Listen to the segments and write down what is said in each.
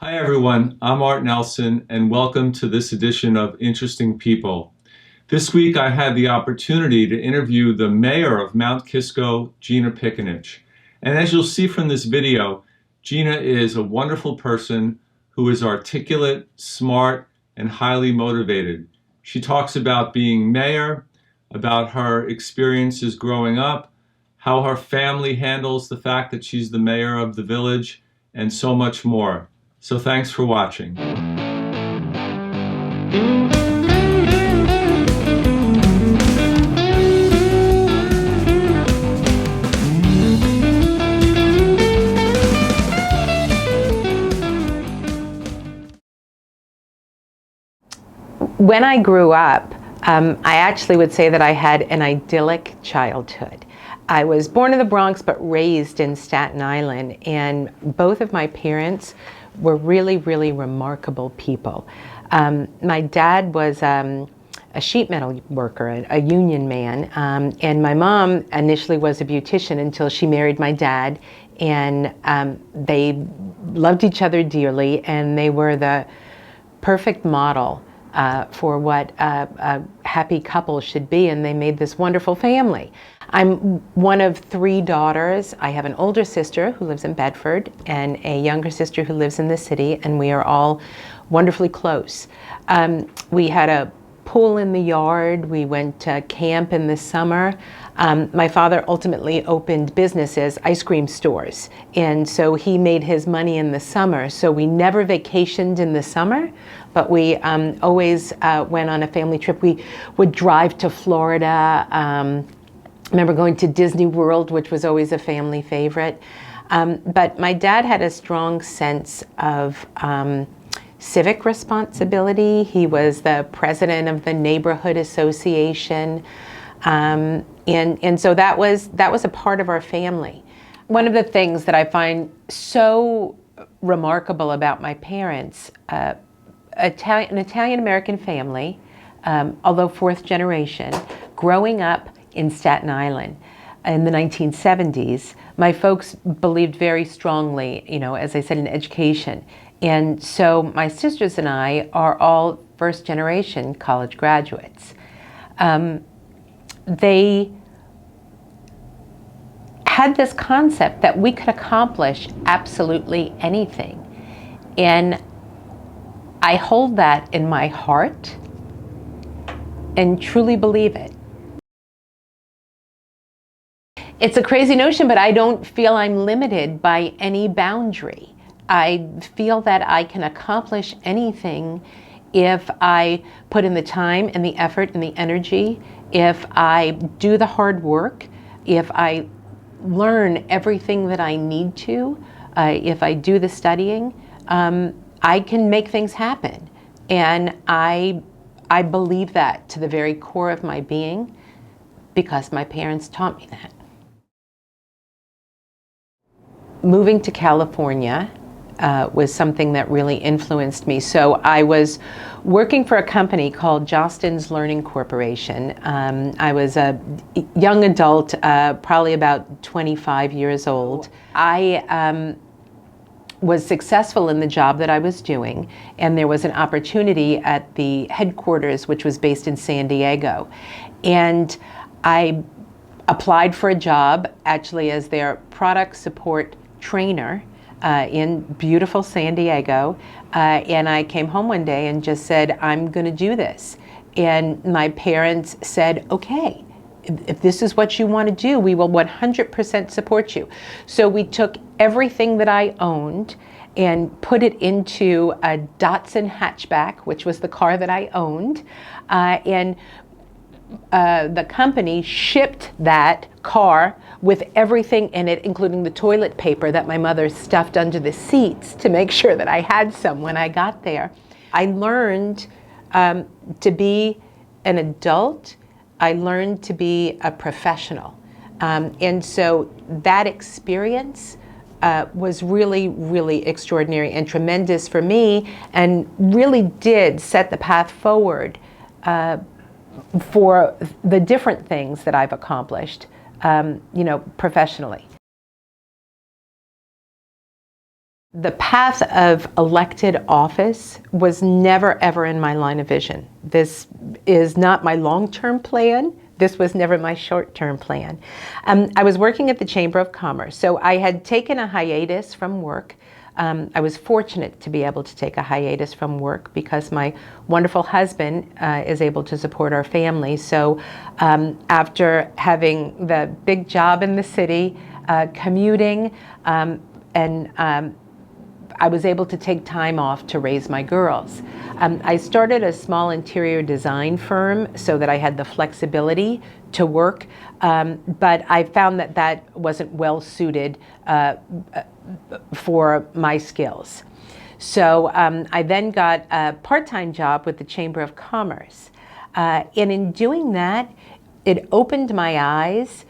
Hi everyone, I'm Art Nelson and welcome to this edition of Interesting People. This week I had the opportunity to interview the Mayor of Mount Kisco, Gina Picinich. And as you'll see from this video, Gina is a wonderful person who is articulate, smart, and highly motivated. She talks about being mayor, about her experiences growing up, how her family handles the fact that she's the mayor of the village, and so much more. So thanks for watching. When I grew up, I actually would say that I had an idyllic childhood. I was born in the Bronx but raised in Staten Island, and both of my parents were really, really remarkable people. My dad was a sheet metal worker, a union man, and my mom initially was a beautician until she married my dad, and they loved each other dearly, and they were the perfect model for what a happy couple should be, and they made this wonderful family. I'm one of three daughters. I have an older sister who lives in Bedford and a younger sister who lives in the city, and we are all wonderfully close. We had a pool in the yard. We went to camp in the summer. My father ultimately opened businesses, ice cream stores, and so he made his money in the summer. So we never vacationed in the summer, but we always went on a family trip. We would drive to Florida. I remember going to Disney World, which was always a family favorite. But my dad had a strong sense of civic responsibility. He was the president of the neighborhood association. And so that was a part of our family. One of the things that I find so remarkable about my parents, an Italian-American family, although fourth generation, growing up in Staten Island in the 1970s, my folks believed very strongly, as I said, in education. And so my sisters and I are all first generation college graduates. They had this concept that we could accomplish absolutely anything. And I hold that in my heart and truly believe it. It's a crazy notion, but I don't feel I'm limited by any boundary. I feel that I can accomplish anything if I put in the time and the effort and the energy, if I do the hard work, if I learn everything that I need to, if I do the studying, I can make things happen. And I believe that to the very core of my being because my parents taught me that. Moving to California was something that really influenced me. So I was working for a company called Jostens Learning Corporation. I was a young adult, probably about 25 years old. I was successful in the job that I was doing, and there was an opportunity at the headquarters, which was based in San Diego. And I applied for a job actually as their product support trainer in beautiful San Diego, and I came home one day and just said, I'm going to do this. And my parents said, okay, if this is what you want to do, we will 100% support you. So we took everything that I owned and put it into a Datsun hatchback, which was the car that I owned, and the company shipped that car with everything in it, including the toilet paper that my mother stuffed under the seats to make sure that I had some when I got there. I learned to be an adult. I learned to be a professional. And so that experience was really, really extraordinary and tremendous for me, and really did set the path forward for the different things that I've accomplished, professionally. The path of elected office was never ever in my line of vision. This is not my long-term plan. This was never my short-term plan. I was working at the Chamber of Commerce, so I had taken a hiatus from work. I was fortunate to be able to take a hiatus from work because my wonderful husband is able to support our family. So after having the big job in the city, commuting, and I was able to take time off to raise my girls. I started a small interior design firm so that I had the flexibility to work, but I found that that wasn't well suited for my skills. So I then got a part-time job with the Chamber of Commerce. And in doing that, it opened my eyes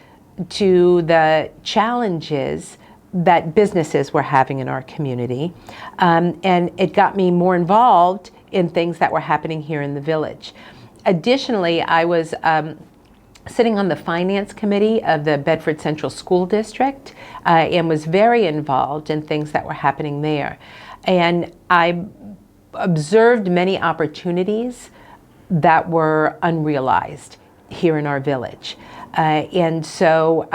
to the challenges that businesses were having in our community. And it got me more involved in things that were happening here in the village. Additionally, I was sitting on the finance committee of the Bedford Central School District and was very involved in things that were happening there. And I observed many opportunities that were unrealized here in our village. And so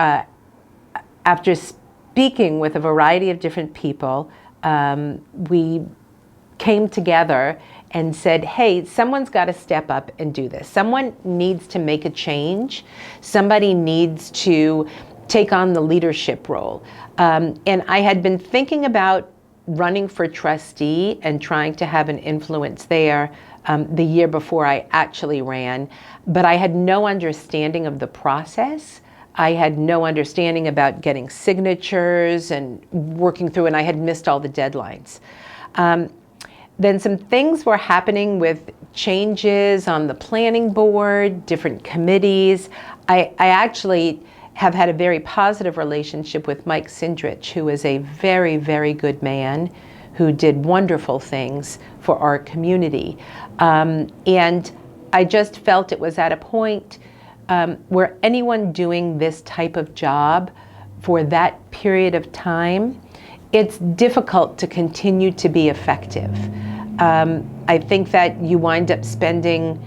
after speaking with a variety of different people, we came together and said, hey, someone's got to step up and do this. Someone needs to make a change. Somebody needs to take on the leadership role. And I had been thinking about running for trustee and trying to have an influence there the year before I actually ran, but I had no understanding of the process. I had no understanding about getting signatures and working through, and I had missed all the deadlines. Then some things were happening with changes on the planning board, different committees. I actually have had a very positive relationship with Mike Sindrich, who is a very, very good man who did wonderful things for our community. And I just felt it was at a point where anyone doing this type of job for that period of time, it's difficult to continue to be effective. I think that you wind up spending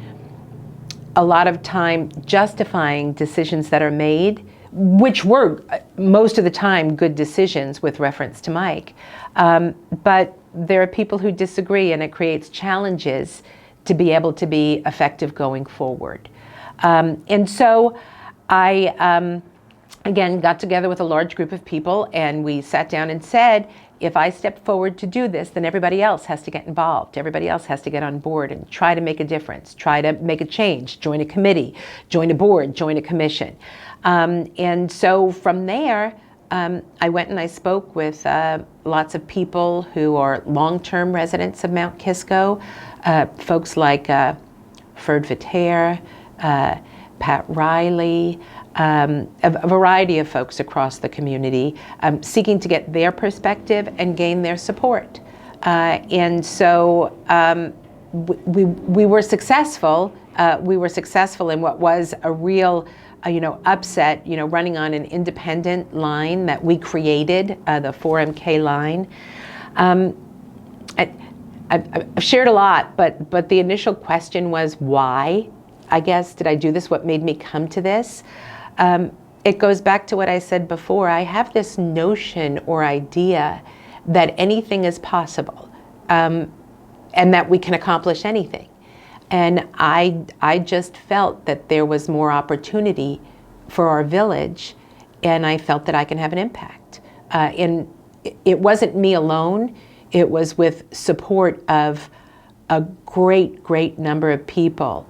a lot of time justifying decisions that are made, which were most of the time good decisions with reference to Mike. But there are people who disagree, and it creates challenges to be able to be effective going forward. And so I, again, got together with a large group of people, and we sat down and said, if I step forward to do this, then everybody else has to get involved. Everybody else has to get on board and try to make a difference, try to make a change, join a committee, join a board, join a commission. And so from there, I went and I spoke with lots of people who are long-term residents of Mount Kisco, folks like Ferd Vitaire, Pat Riley, a variety of folks across the community, seeking to get their perspective and gain their support. And so we were successful. We were successful in what was a real upset, running on an independent line that we created, the 4MK line. I've shared a lot, but the initial question was why? I guess, did I do this? What made me come to this? It goes back to what I said before. I have this notion or idea that anything is possible, and that we can accomplish anything. And I just felt that there was more opportunity for our village, and I felt that I can have an impact. And it wasn't me alone. It was with support of a great, great number of people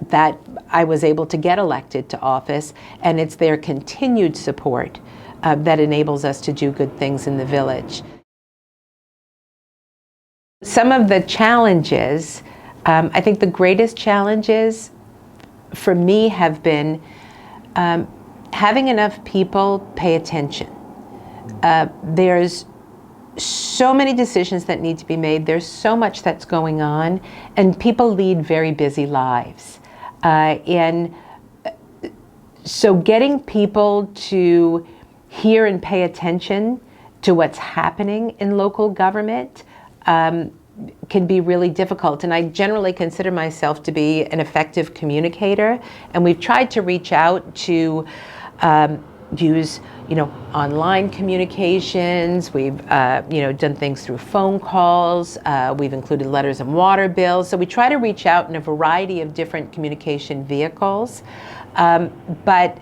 that I was able to get elected to office, and it's their continued support that enables us to do good things in the village. Some of the challenges, I think the greatest challenges for me have been having enough people pay attention. There's so many decisions that need to be made. There's so much that's going on, and people lead very busy lives. And so getting people to hear and pay attention to what's happening in local government can be really difficult. And I generally consider myself to be an effective communicator. And we've tried to reach out to use, online communications. We've, done things through phone calls. We've included letters and water bills. So we try to reach out in a variety of different communication vehicles. But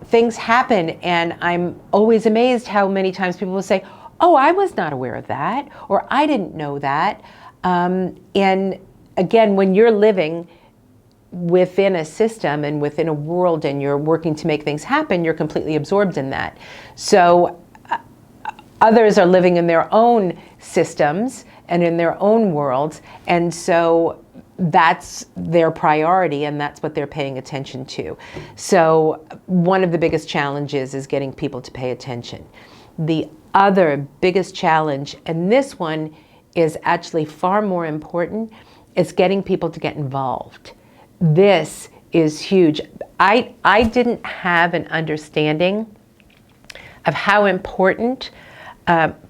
things happen, and I'm always amazed how many times people will say, "Oh, I was not aware of that," or "I didn't know that." And again, when you're living within a system and within a world and you're working to make things happen, you're completely absorbed in that. So others are living in their own systems and in their own worlds, and so that's their priority and that's what they're paying attention to. So one of the biggest challenges is getting people to pay attention. The other biggest challenge, and this one is actually far more important, is getting people to get involved. This is huge. I didn't have an understanding of how important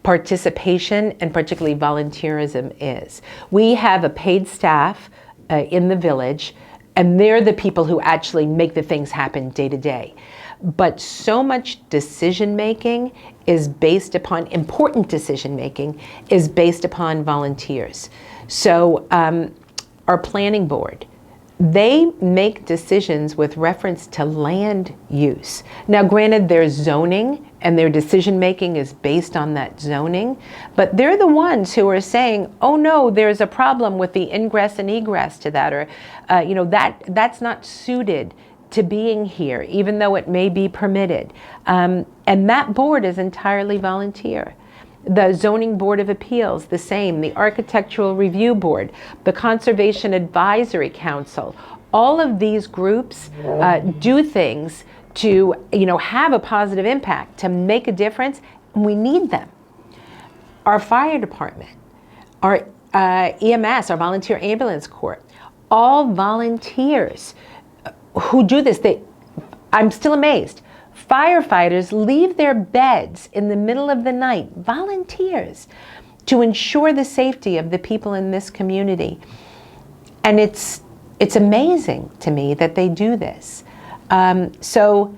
participation and particularly volunteerism is. We have a paid staff in the village, and they're the people who actually make the things happen day to day. But so much decision making is based upon, important decision making is based upon volunteers. So our planning board, they make decisions with reference to land use. Now, granted, there's zoning and their decision making is based on that zoning, but they're the ones who are saying, "Oh no, there's a problem with the ingress and egress to that," or that's not suited to being here, even though it may be permitted. And that board is entirely volunteer. The Zoning Board of Appeals, the same, the Architectural Review Board, the Conservation Advisory Council, all of these groups do things to have a positive impact, to make a difference, and we need them. Our fire department, our EMS, our Volunteer Ambulance Corps, all volunteers who do this. I'm still amazed. Firefighters leave their beds in the middle of the night, volunteers, to ensure the safety of the people in this community. And it's amazing to me that they do this. So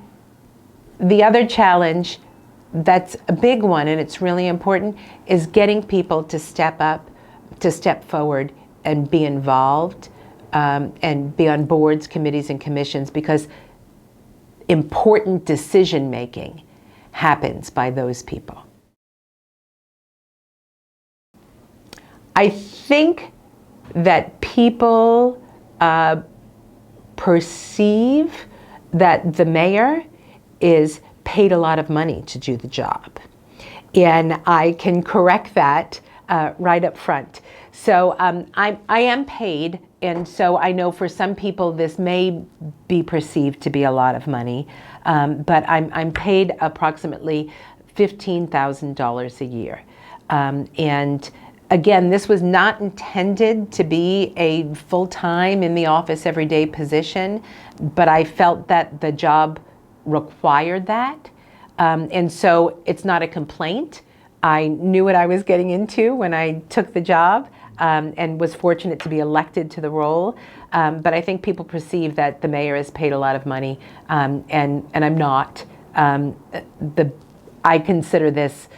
the other challenge that's a big one, and it's really important, is getting people to step up, to step forward and be involved, and be on boards, committees, and commissions, because important decision making happens by those people. I think that people perceive that the mayor is paid a lot of money to do the job. And I can correct that right up front. So I am paid, and so I know for some people this may be perceived to be a lot of money, but I'm paid approximately $15,000 a year. And again, this was not intended to be a full-time in the office everyday position, but I felt that the job required that. And so it's not a complaint. I knew what I was getting into when I took the job, and was fortunate to be elected to the role. But I think people perceive that the mayor is paid a lot of money, and I'm not. I consider this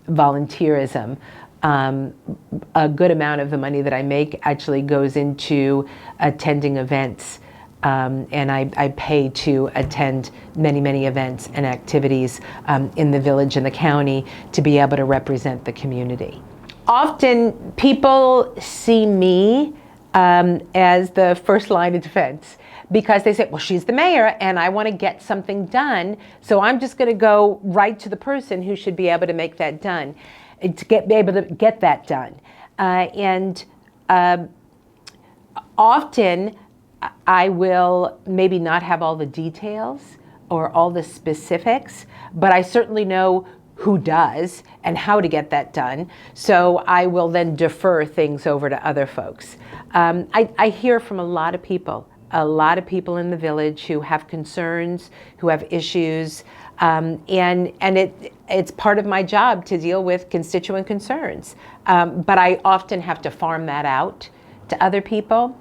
volunteerism. A good amount of the money that I make actually goes into attending events, and I pay to attend many, many events and activities in the village and the county to be able to represent the community. Often people see me as the first line of defense, because they say, well, she's the mayor and I want to get something done, so I'm just going to go right to the person who should be able to make that done, to be able to get that done. And often I will maybe not have all the details or all the specifics, but I certainly know who does and how to get that done. So I will then defer things over to other folks. I hear from a lot of people in the village who have concerns, who have issues, It's part of my job to deal with constituent concerns. But I often have to farm that out to other people.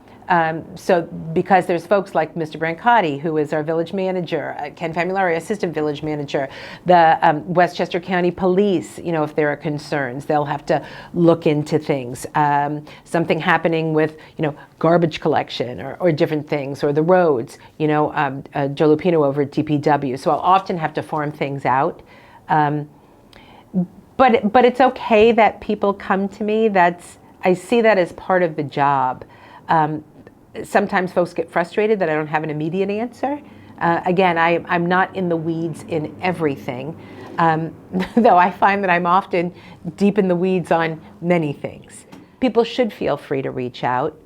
So because there's folks like Mr. Brancotti, who is our village manager, Ken Famulari, assistant village manager, the Westchester County Police, if there are concerns, they'll have to look into things. Something happening with, garbage collection or different things, or the roads, Joe Lupino over at DPW. So I'll often have to farm things out. But it's okay that people come to me. I see that as part of the job. Sometimes folks get frustrated that I don't have an immediate answer. Again, I'm not in the weeds in everything, though I find that I'm often deep in the weeds on many things. People should feel free to reach out.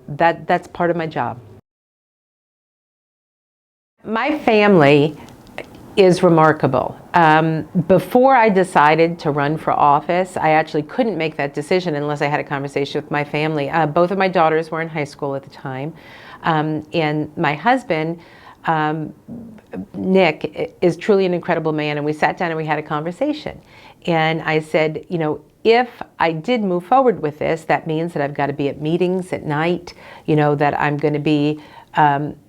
That's part of my job. My family is remarkable. Before I decided to run for office, I actually couldn't make that decision unless I had a conversation with my family. Both of my daughters were in high school at the time, and my husband, Nick, is truly an incredible man, and we sat down and we had a conversation. And I said, if I did move forward with this, that means that I've got to be at meetings at night, that I'm going to be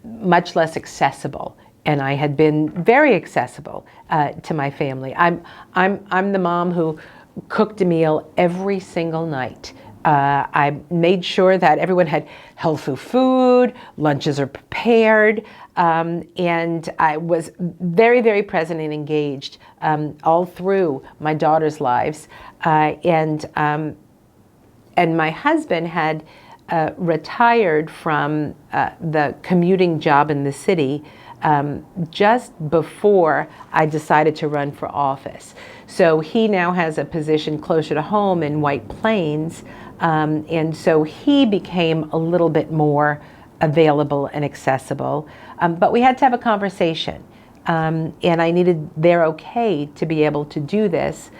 much less accessible. And I had been very accessible to my family. I'm the mom who cooked a meal every single night. I made sure that everyone had healthy food, lunches are prepared, and I was very, very present and engaged all through my daughters' lives. And my husband had retired from the commuting job in the city just before I decided to run for office. So he now has a position closer to home in White Plains, and so he became a little bit more available and accessible. But we had to have a conversation, and I needed their okay to be able to do this.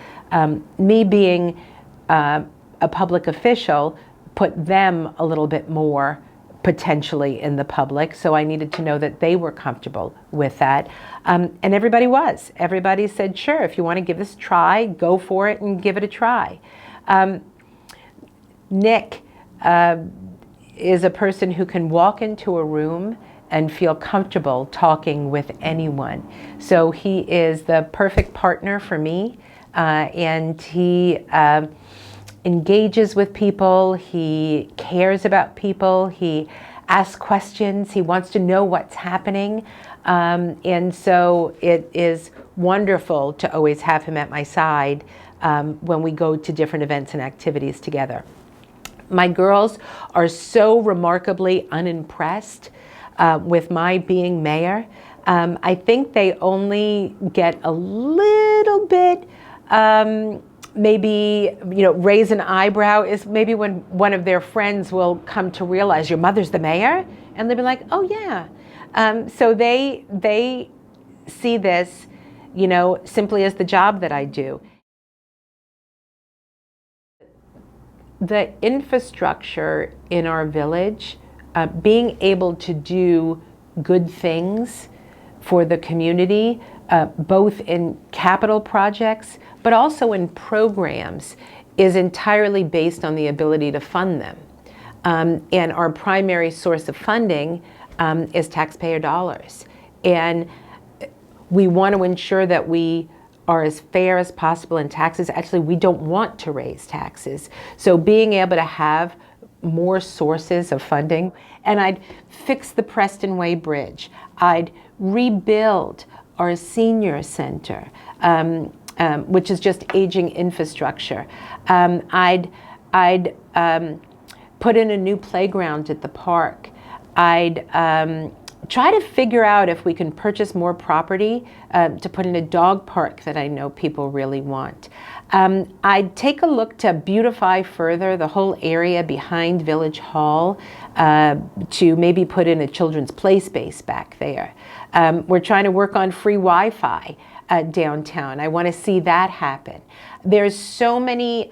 Me being a public official put them a little bit more potentially in the public, so I needed to know that they were comfortable with that. And everybody was. Everybody said, sure, if you want to give this a try, go for it and give it a try. Nick is a person who can walk into a room and feel comfortable talking with anyone. So he is the perfect partner for me, and he engages with people, he cares about people, he asks questions, he wants to know what's happening. And so it is wonderful to always have him at my side when we go to different events and activities together. My girls are so remarkably unimpressed with my being mayor. I think they only get a little bit maybe, raise an eyebrow is maybe when one of their friends will come to realize your mother's the mayor, and they'll be like, oh yeah. So they see this, simply as the job that I do. The infrastructure in our village, being able to do good things for the community, both in capital projects, but also in programs, is entirely based on the ability to fund them. And our primary source of funding is taxpayer dollars. And we want to ensure that we are as fair as possible in taxes. Actually, we don't want to raise taxes. So being able to have more sources of funding, and I'd fix the Preston Way Bridge. I'd rebuild our senior center, which is just aging infrastructure. I'd put in a new playground at the park. I'd try to figure out if we can purchase more property to put in a dog park that I know people really want. I'd take a look to beautify further the whole area behind Village Hall, to maybe put in a children's play space back there. We're trying to work on free Wi-Fi downtown. I want to see that happen. There's so many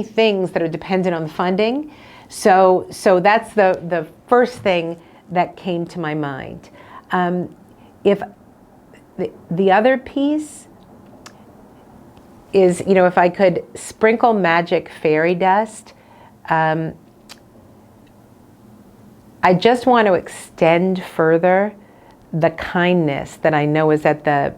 things that are dependent on the funding. So that's the first thing that came to my mind. If the other piece is, if I could sprinkle magic fairy dust, I just want to extend further the kindness that I know is at the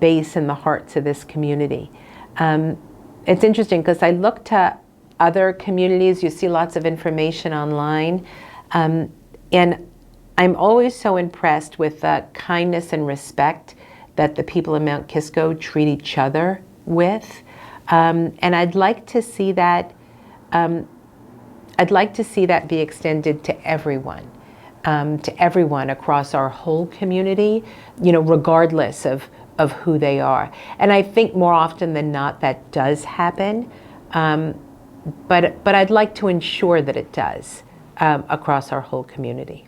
base and the hearts of this community. It's interesting because I look to other communities. You see lots of information online, and I'm always so impressed with the kindness and respect that the people of Mount Kisco treat each other with, and I'd like to see that. I'd like to see that be extended to everyone across our whole community, regardless of who they are. And I think more often than not that does happen, but I'd like to ensure that it does across our whole community.